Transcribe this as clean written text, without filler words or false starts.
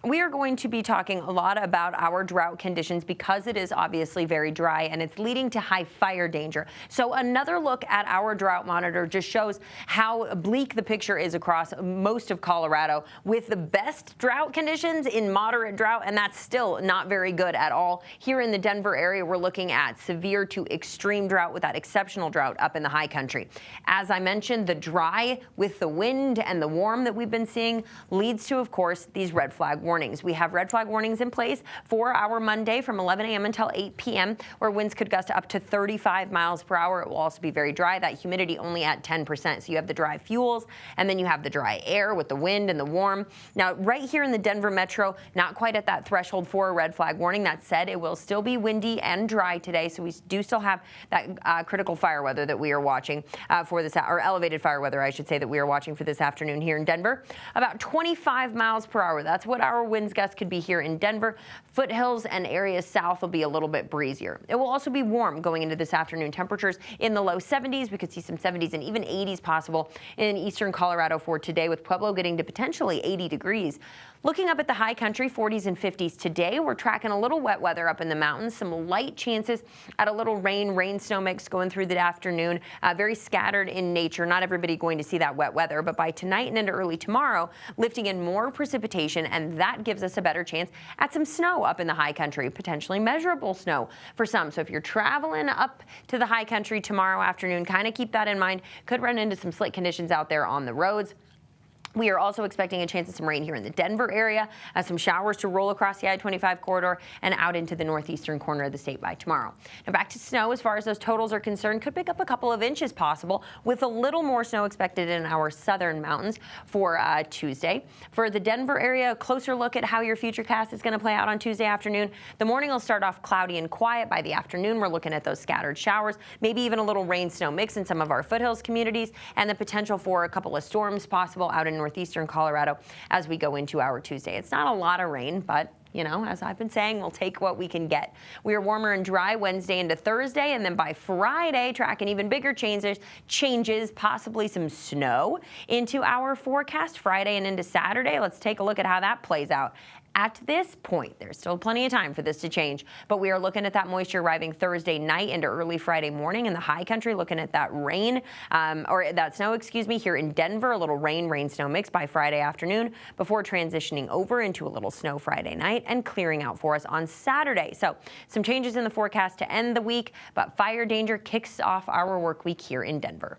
We are going to be talking a lot about our drought conditions because it is obviously very dry and it's leading to high fire danger. So another look at our drought monitor just shows how bleak the picture is across most of Colorado, with the best drought conditions in moderate drought, and that's still not very good at all. Here in the Denver area, we're looking at severe to extreme drought with that exceptional drought up in the high country. As I mentioned, the dry with the wind and the warm that we've been seeing leads to, of course, these red flag warnings. We have red flag warnings in place for our Monday from 11 a.m. until 8 p.m., where winds could gust up to 35 miles per hour. It will also be very dry. That humidity only at 10%. So you have the dry fuels, and then you have the dry air with the wind and the warm. Now, right here in the Denver metro, not quite at that threshold for a red flag warning. That said, it will still be windy and dry today, so we do still have that critical fire weather that we are watching for this, or elevated fire weather, I should say, that we are watching for this afternoon here in Denver. About 25 miles per hour. That's what our winds gusts could be here in Denver. Foothills and areas south will be a little bit breezier. It will also be warm going into this afternoon. Temperatures in the low 70s. We could see some 70s and even 80s possible in eastern Colorado for today, with Pueblo getting to potentially 80 degrees. Looking up at the high country, 40s and 50s today. We're tracking a little wet weather up in the mountains. Some light chances at a little rain-snow mix going through the afternoon. Very scattered in nature. Not everybody going to see that wet weather, but by tonight and into early tomorrow, lifting in more precipitation, and that gives us a better chance at some snow up in the high country, potentially measurable snow for some. So if you're traveling up to the high country tomorrow afternoon, kind of keep that in mind. Could run into some slick conditions out there on the roads. We are also expecting a chance of some rain here in the Denver area, some showers to roll across the I-25 corridor and out into the northeastern corner of the state by tomorrow. Now back to snow. As far as those totals are concerned, could pick up a couple of inches possible, with a little more snow expected in our southern mountains for Tuesday. For the Denver area, a closer look at how your futurecast is going to play out on Tuesday afternoon. The morning will start off cloudy and quiet. By the afternoon, we're looking at those scattered showers, maybe even a little rain-snow mix in some of our foothills communities, and the potential for a couple of storms possible out in northeastern Colorado as we go into our Tuesday. It's not a lot of rain, but you know, as I've been saying, we'll take what we can get. We are warmer and dry Wednesday into Thursday, and then by Friday, tracking even bigger changes, possibly some snow into our forecast Friday and into Saturday. Let's take a look at how that plays out. At this point, there's still plenty of time for this to change, but we are looking at that moisture arriving Thursday night into early Friday morning in the high country, looking at that rain, or that snow, excuse me, here in Denver, a little rain-snow mix by Friday afternoon before transitioning over into a little snow Friday night and clearing out for us on Saturday. So some changes in the forecast to end the week, but fire danger kicks off our work week here in Denver.